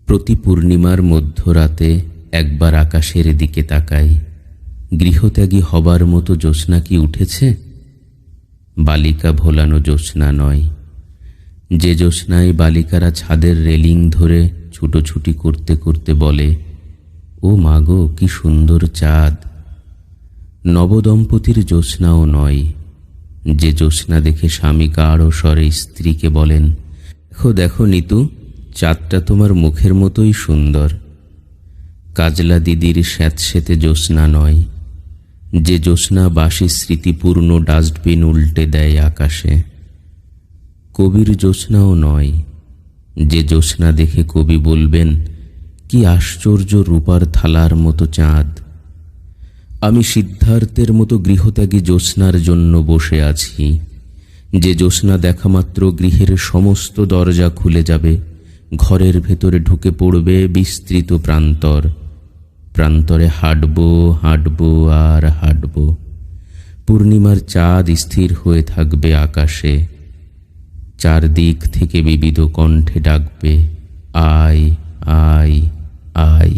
প্রতি পূর্ণিমার মধ্যরাতে একবার আকাশের দিকে তাকাই। গৃহত্যাগী হবার মতো জ্যোৎস্না কি উঠেছে? বালিকা ভোলানো জ্যোৎস্না নয়, যে জ্যোৎস্নায় বালিকারা ছাদের রেলিং ধরে ছুটোছুটি করতে করতে বলে, ও মাগো কি সুন্দর চাঁদ। নবদম্পতির জ্যোৎস্নাও নয়, যে জ্যোৎস্না দেখে স্বামী গাঢ় স্বরে স্ত্রীকে বলেন, দেখো দেখো নিতু, চাঁদটা তোমার মুখের মতোই সুন্দর। কাজলা দিদির স্যাঁতস্যাঁতে জ্যোৎস্না নয়, যে জ্যোৎস্না বাসি স্মৃতিপূর্ণ ডাস্টবিন উল্টে দেয় আকাশে। কবির জ্যোৎস্নাও নয়, যে জ্যোৎস্না দেখে কবি বলবেন, কি আশ্চর্য রূপার থালার মতো চাঁদ। আমি সিদ্ধার্থের মতো গৃহত্যাগী জ্যোৎস্নার জন্য বসে আছি, যে জ্যোৎস্না দেখা মাত্র গৃহের সমস্ত দরজা খুলে যাবে, ঘরের ভেতরে ঢুকে পড়বে বিস্তৃত প্রান্তর। প্রান্তরে হাঁটবো হাঁটবো আর হাঁটবো। পূর্ণিমার চাঁদ স্থির হয়ে থাকবে আকাশে, চারদিক থেকে বিবিধ কণ্ঠে ডাকবে, আয় আয় আয়।